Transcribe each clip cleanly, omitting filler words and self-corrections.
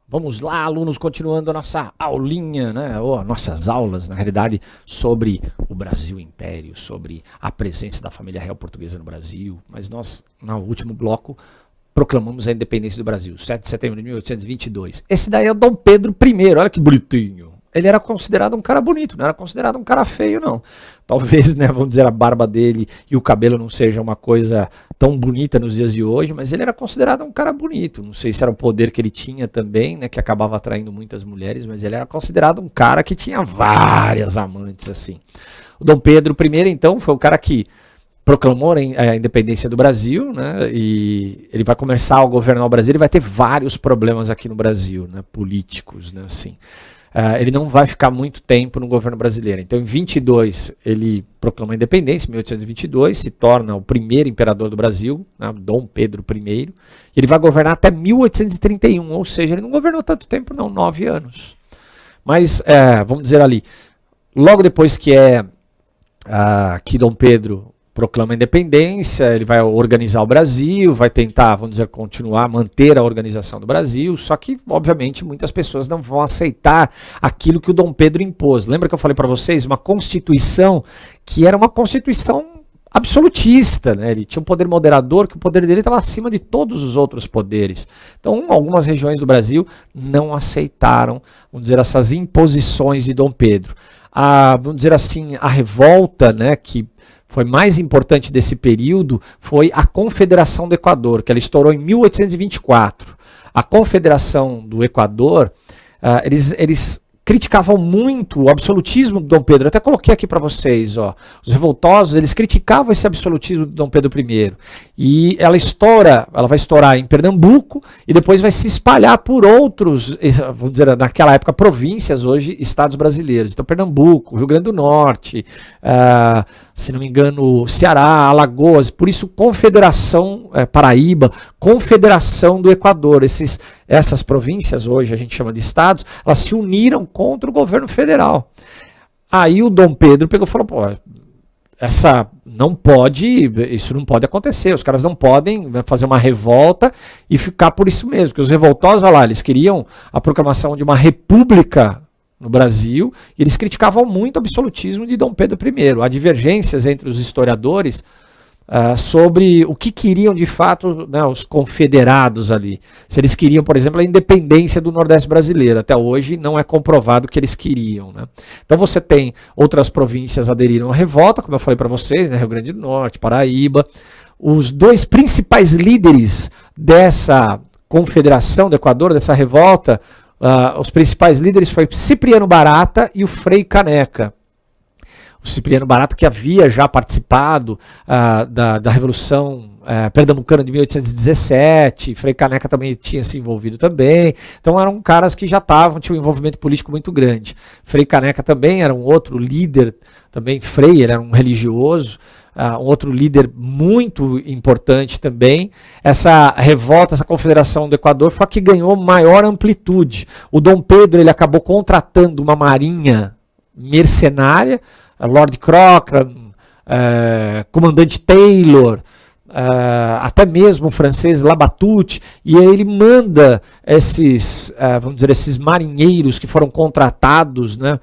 Vamos lá, alunos, continuando a nossa aulinha, né? Ou nossas aulas, na realidade, sobre o Brasil Império, sobre a presença da família real portuguesa no Brasil. Mas nós, no último bloco, proclamamos a independência do Brasil, 7 de setembro de 1822. Esse daí é o Dom Pedro I, olha que bonitinho. Ele era considerado um cara bonito, não era considerado um cara feio, não. Talvez, né, vamos dizer, a barba dele e o cabelo não seja uma coisa tão bonita nos dias de hoje, mas ele era considerado um cara bonito. Não sei se era o poder que ele tinha também, né, que acabava atraindo muitas mulheres, mas ele era considerado um cara que tinha várias amantes, assim. O Dom Pedro I, então, foi o cara que proclamou a independência do Brasil, né, e ele vai começar a governar o Brasil, ele vai ter vários problemas aqui no Brasil, né, políticos, né, assim. Ele não vai ficar muito tempo no governo brasileiro. Então, em 22, ele proclama a independência, em 1822, se torna o primeiro imperador do Brasil, né, Dom Pedro I, e ele vai governar até 1831, ou seja, ele não governou tanto tempo não, 9 anos. Mas, vamos dizer ali, logo depois que que Dom Pedro proclama a independência, ele vai organizar o Brasil, vai tentar, vamos dizer, continuar, manter a organização do Brasil, só que, obviamente, muitas pessoas não vão aceitar aquilo que o Dom Pedro impôs. Lembra que eu falei para vocês? Uma constituição que era uma constituição absolutista, né? Ele tinha um poder moderador, que o poder dele estava acima de todos os outros poderes. Então, algumas regiões do Brasil não aceitaram, vamos dizer, essas imposições de Dom Pedro. Vamos dizer assim, a revolta, né, que foi mais importante desse período foi a Confederação do Equador, que ela estourou em 1824. A Confederação do Equador, eles criticavam muito o absolutismo do Dom Pedro. Eu até coloquei aqui para vocês, ó, os revoltosos, eles criticavam esse absolutismo do Dom Pedro I. E ela vai estourar em Pernambuco e depois vai se espalhar por outros, vamos dizer, naquela época, províncias, hoje, estados brasileiros. Então, Pernambuco, Rio Grande do Norte, se não me engano, Ceará, Alagoas, por isso Confederação Paraíba, Confederação do Equador. Essas províncias, hoje a gente chama de estados, elas se uniram contra o governo federal. Aí o Dom Pedro pegou e falou, pô, isso não pode acontecer, os caras não podem, né, fazer uma revolta e ficar por isso mesmo, porque os revoltosos, olha lá, eles queriam a proclamação de uma república no Brasil, e eles criticavam muito o absolutismo de Dom Pedro I. Há divergências entre os historiadores sobre o que queriam de fato, né, os confederados ali. Se eles queriam, por exemplo, a independência do Nordeste brasileiro. Até hoje não é comprovado que eles queriam. Né? Então você tem outras províncias aderiram à revolta, como eu falei para vocês, né, Rio Grande do Norte, Paraíba. Os dois principais líderes dessa confederação do Equador, dessa revolta, os principais líderes foi Cipriano Barata e o Frei Caneca. O Cipriano Barata, que havia já participado da Revolução Pernambucana de 1817, Frei Caneca também tinha se envolvido também, então eram caras que já tinham um envolvimento político muito grande. Frei Caneca também era um outro líder, também Frei, ele era um religioso, um outro líder muito importante também. Essa revolta, essa confederação do Equador foi a que ganhou maior amplitude. O Dom Pedro ele acabou contratando uma marinha mercenária, Lord Cochrane, comandante Taylor, até mesmo o francês Labatut, e aí ele manda vamos dizer, esses marinheiros que foram contratados, né,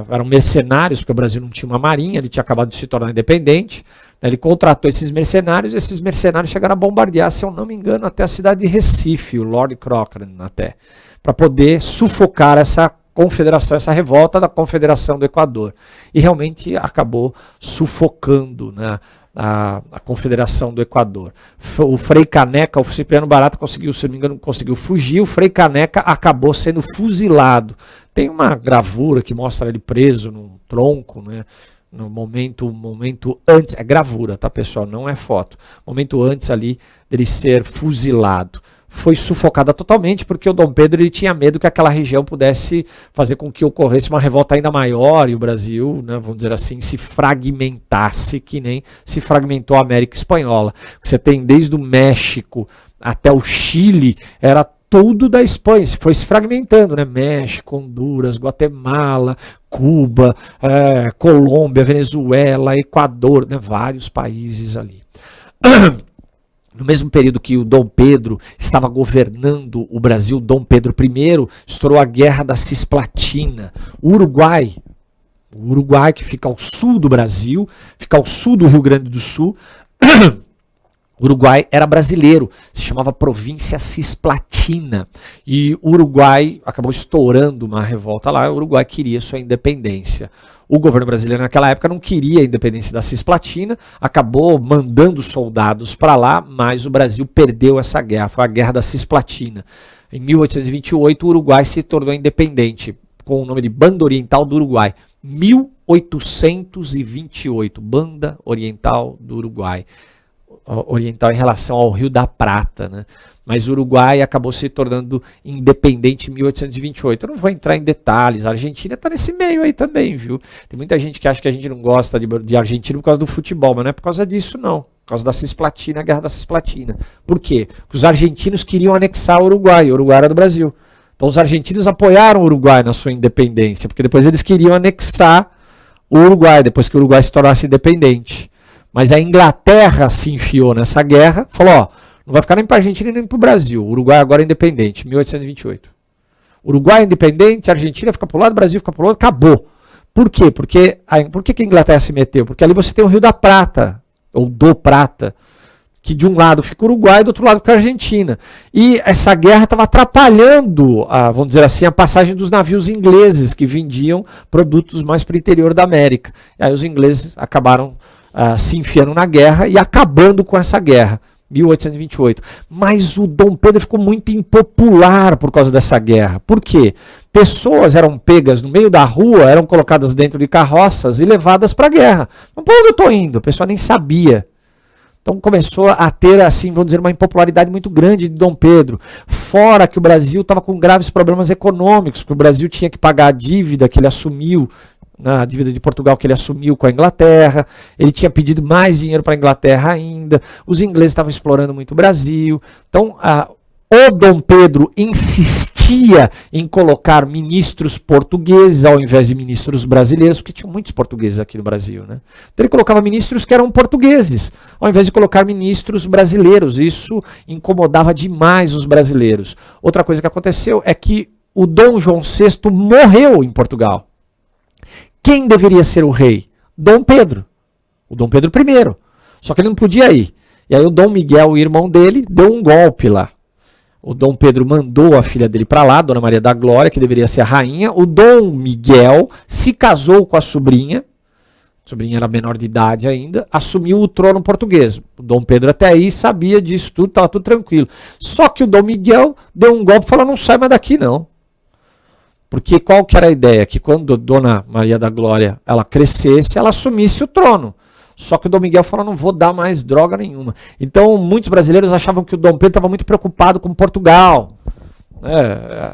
eram mercenários, porque o Brasil não tinha uma marinha, ele tinha acabado de se tornar independente, né, ele contratou esses mercenários chegaram a bombardear, se eu não me engano, até a cidade de Recife, o Lord Cochrane até, para poder sufocar essa confederação, essa revolta da Confederação do Equador. E realmente acabou sufocando, né, a Confederação do Equador. O Frei Caneca, o Cipriano Barata conseguiu, se não me engano, conseguiu fugir, o Frei Caneca acabou sendo fuzilado. Tem uma gravura que mostra ele preso num tronco, né, no momento antes, é gravura, tá pessoal, não é foto, momento antes ali dele ser fuzilado. Foi sufocada totalmente, porque o Dom Pedro ele tinha medo que aquela região pudesse fazer com que ocorresse uma revolta ainda maior e o Brasil, né, vamos dizer assim, se fragmentasse, que nem se fragmentou a América Espanhola. Você tem desde o México até o Chile, era tudo da Espanha, foi se fragmentando, né? México, Honduras, Guatemala, Cuba, Colômbia, Venezuela, Equador, né? Vários países ali. No mesmo período que o Dom Pedro estava governando o Brasil, Dom Pedro I, estourou a Guerra da Cisplatina. O Uruguai, que fica ao sul do Brasil, fica ao sul do Rio Grande do Sul, o Uruguai era brasileiro, se chamava Província Cisplatina. E o Uruguai acabou estourando uma revolta lá, o Uruguai queria sua independência. O governo brasileiro naquela época não queria a independência da Cisplatina, acabou mandando soldados para lá, mas o Brasil perdeu essa guerra, foi a Guerra da Cisplatina. Em 1828, o Uruguai se tornou independente, com o nome de Banda Oriental do Uruguai. 1828, Banda Oriental do Uruguai. Oriental em relação ao Rio da Prata, né? Mas o Uruguai acabou se tornando independente em 1828. Eu não vou entrar em detalhes, a Argentina está nesse meio aí também, viu? Tem muita gente que acha que a gente não gosta de Argentina por causa do futebol, mas não é por causa disso, não. Por causa da Cisplatina, a Guerra da Cisplatina. Por quê? Porque os argentinos queriam anexar o Uruguai era do Brasil. Então os argentinos apoiaram o Uruguai na sua independência, porque depois eles queriam anexar o Uruguai, depois que o Uruguai se tornasse independente. Mas a Inglaterra se enfiou nessa guerra, falou, ó, não vai ficar nem para a Argentina nem para o Brasil. O Uruguai agora é independente, 1828. Uruguai é independente, a Argentina fica para o lado, o Brasil fica para o outro, acabou. Por quê? Por que a Inglaterra se meteu? Porque ali você tem o Rio da Prata, ou do Prata, que de um lado fica o Uruguai e do outro lado fica a Argentina. E essa guerra estava atrapalhando, vamos dizer assim, a passagem dos navios ingleses que vendiam produtos mais para o interior da América. E aí os ingleses acabaram se enfiando na guerra e acabando com essa guerra. 1828. Mas o Dom Pedro ficou muito impopular por causa dessa guerra. Por quê? Pessoas eram pegas no meio da rua, eram colocadas dentro de carroças e levadas para a guerra. Mas por onde eu estou indo? A pessoa nem sabia. Então começou a ter, assim, vamos dizer, uma impopularidade muito grande de Dom Pedro. Fora que o Brasil estava com graves problemas econômicos, porque o Brasil tinha que pagar a dívida que ele assumiu, na dívida de Portugal que ele assumiu com a Inglaterra, ele tinha pedido mais dinheiro para a Inglaterra ainda, os ingleses estavam explorando muito o Brasil, então o Dom Pedro insistia em colocar ministros portugueses ao invés de ministros brasileiros, porque tinham muitos portugueses aqui no Brasil, né? Então ele colocava ministros que eram portugueses, ao invés de colocar ministros brasileiros, isso incomodava demais os brasileiros. Outra coisa que aconteceu é que o Dom João VI morreu em Portugal. Quem deveria ser o rei? Dom Pedro. O Dom Pedro I. Só que ele não podia ir. E aí o Dom Miguel, o irmão dele, deu um golpe lá. O Dom Pedro mandou a filha dele para lá, Dona Maria da Glória, que deveria ser a rainha. O Dom Miguel se casou com a sobrinha era menor de idade ainda, assumiu o trono português. O Dom Pedro até aí sabia disso tudo, estava tudo tranquilo. Só que o Dom Miguel deu um golpe e falou, não sai mais daqui não. Porque qual que era a ideia? Que quando Dona Maria da Glória ela crescesse, ela assumisse o trono. Só que o Dom Miguel falou, não vou dar mais droga nenhuma. Então muitos brasileiros achavam que o Dom Pedro estava muito preocupado com Portugal.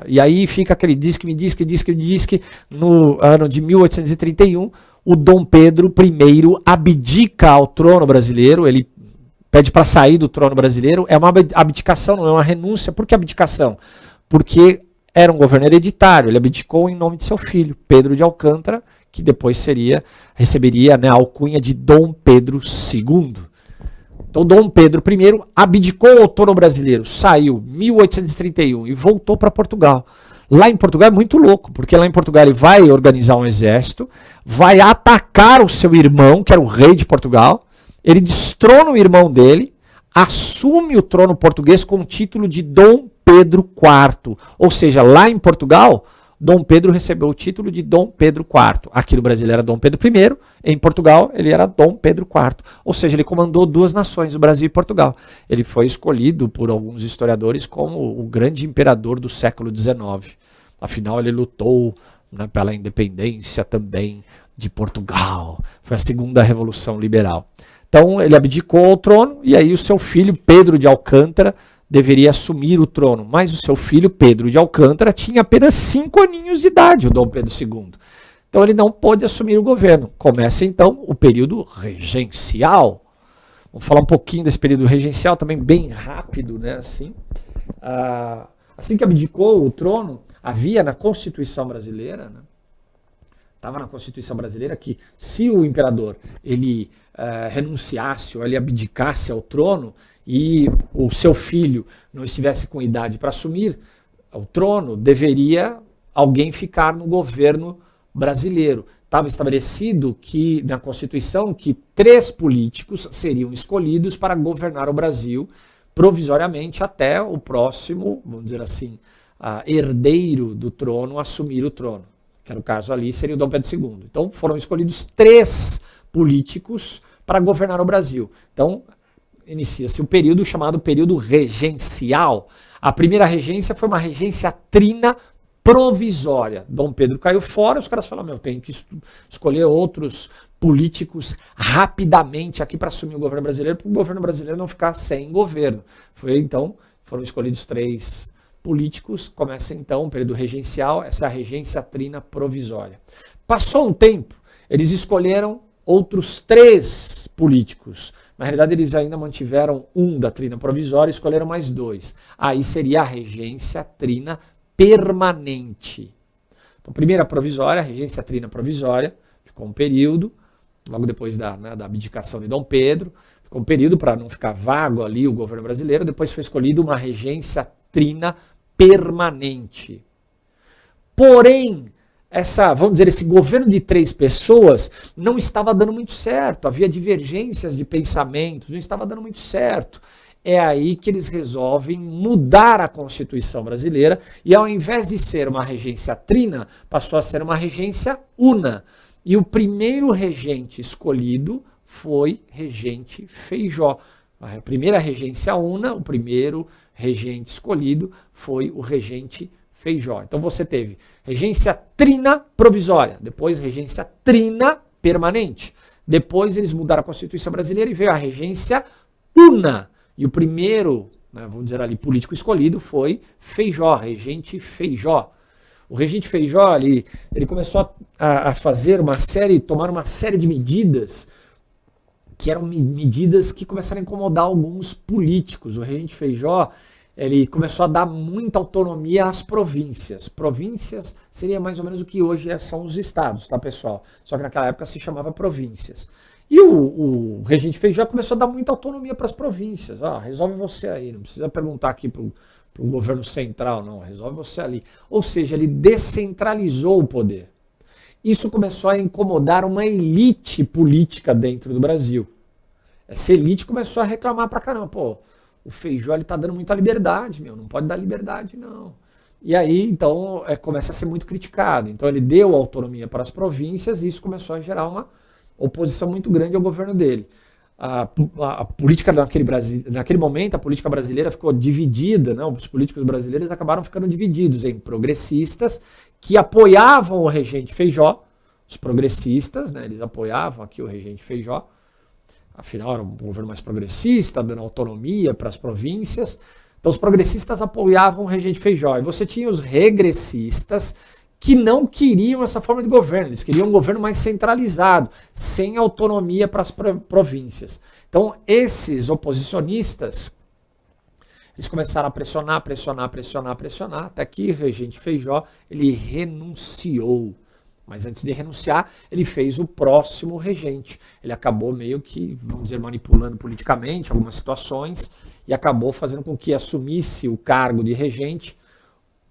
E aí fica aquele diz que no ano de 1831, o Dom Pedro I abdica ao trono brasileiro, ele pede para sair do trono brasileiro, é uma abdicação, não é uma renúncia. Por que abdicação? Porque era um governo hereditário, ele abdicou em nome de seu filho, Pedro de Alcântara, que depois receberia, né, a alcunha de Dom Pedro II. Então Dom Pedro I abdicou ao trono brasileiro, saiu em 1831 e voltou para Portugal. Lá em Portugal é muito louco, porque lá em Portugal ele vai organizar um exército, vai atacar o seu irmão, que era o rei de Portugal, ele destrona o irmão dele, assume o trono português com o título de Dom Pedro IV. Ou seja, lá em Portugal, Dom Pedro recebeu o título de Dom Pedro IV. Aqui no Brasil ele era Dom Pedro I, em Portugal ele era Dom Pedro IV. Ou seja, ele comandou duas nações, o Brasil e Portugal. Ele foi escolhido por alguns historiadores como o grande imperador do século XIX. Afinal, ele lutou, né, pela independência também de Portugal. Foi a segunda Revolução Liberal. Então ele abdicou ao trono e aí o seu filho Pedro de Alcântara deveria assumir o trono, mas o seu filho Pedro de Alcântara tinha apenas 5 aninhos de idade, o Dom Pedro II. Então ele não pôde assumir o governo. Começa então o período regencial. Vamos falar um pouquinho desse período regencial, também bem rápido, né? Assim que abdicou o trono, havia na Constituição brasileira, né? Estava na Constituição brasileira que se o imperador ele renunciasse ou ele abdicasse ao trono, e o seu filho não estivesse com idade para assumir o trono, deveria alguém ficar no governo brasileiro. Estava estabelecido que na Constituição que 3 políticos seriam escolhidos para governar o Brasil provisoriamente até o próximo, vamos dizer assim, herdeiro do trono assumir o trono, que era o caso ali, seria o Dom Pedro II. Então foram escolhidos 3 políticos para governar o Brasil. Então inicia-se um período chamado período regencial. A primeira regência foi uma regência trina provisória. Dom Pedro caiu fora, os caras falaram, tem que escolher outros políticos rapidamente aqui para assumir o governo brasileiro, para o governo brasileiro não ficar sem governo. Foram escolhidos 3 políticos, começa então o período regencial, essa regência trina provisória. Passou um tempo, eles escolheram outros 3 políticos. Na realidade, eles ainda mantiveram um da trina provisória e escolheram mais 2. Aí seria a regência trina permanente. Então, primeira provisória, a regência trina provisória, ficou um período, logo depois da abdicação de Dom Pedro, ficou um período para não ficar vago ali o governo brasileiro, depois foi escolhida uma regência trina permanente. Porém, vamos dizer, esse governo de 3 pessoas não estava dando muito certo, havia divergências de pensamentos, não estava dando muito certo. É aí que eles resolvem mudar a Constituição brasileira e ao invés de ser uma regência trina, passou a ser uma regência una. E o primeiro regente escolhido foi regente Feijó. A primeira regência una, o primeiro regente escolhido foi o regente Feijó. Então você teve regência trina provisória, depois regência trina permanente. Depois eles mudaram a Constituição brasileira e veio a regência una. E o primeiro, vamos dizer ali, político escolhido foi Feijó, regente Feijó. O regente Feijó, ele começou a tomar uma série de medidas que eram medidas que começaram a incomodar alguns políticos. O regente Feijó, ele começou a dar muita autonomia às províncias. Províncias seria mais ou menos o que hoje são os estados, tá, pessoal? Só que naquela época se chamava províncias. E o regente Feijó começou a dar muita autonomia para as províncias. Resolve você aí, não precisa perguntar aqui para o governo central, não, resolve você ali. Ou seja, ele descentralizou o poder. Isso começou a incomodar uma elite política dentro do Brasil. Essa elite começou a reclamar pra caramba. Pô, o Feijó ele tá dando muita liberdade, não pode dar liberdade, não. E aí, então, começa a ser muito criticado. Então, ele deu autonomia para as províncias e isso começou a gerar uma oposição muito grande ao governo dele. A política naquele momento, a política brasileira ficou dividida, os políticos brasileiros acabaram ficando divididos em progressistas que apoiavam o regente Feijó, os progressistas, eles apoiavam aqui o regente Feijó, afinal era um governo mais progressista, dando autonomia para as províncias, então os progressistas apoiavam o regente Feijó, e você tinha os regressistas que não queriam essa forma de governo, eles queriam um governo mais centralizado, sem autonomia para as províncias. Então, esses oposicionistas, eles começaram a pressionar, até que o regente Feijó, ele renunciou. Mas antes de renunciar, ele fez o próximo regente. Ele acabou meio que, vamos dizer, manipulando politicamente algumas situações e acabou fazendo com que assumisse o cargo de regente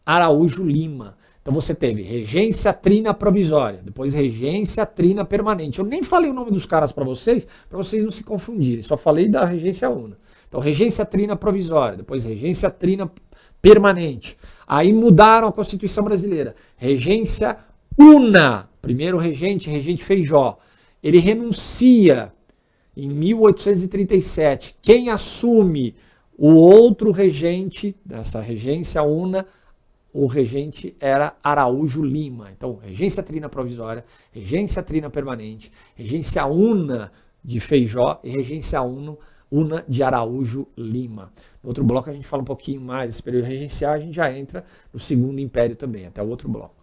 Araújo Lima. Então você teve regência trina provisória, depois regência trina permanente. Eu nem falei o nome dos caras para vocês não se confundirem, só falei da regência una. Então regência trina provisória, depois regência trina permanente. Aí mudaram a Constituição brasileira. Regência una, primeiro regente Feijó. Ele renuncia em 1837. Quem assume o outro regente dessa regência una, o regente era Araújo Lima. Então, regência trina provisória, regência trina permanente, regência una de Feijó e regência una de Araújo Lima. No outro bloco a gente fala um pouquinho mais desse período regencial, a gente já entra no Segundo Império também, até o outro bloco.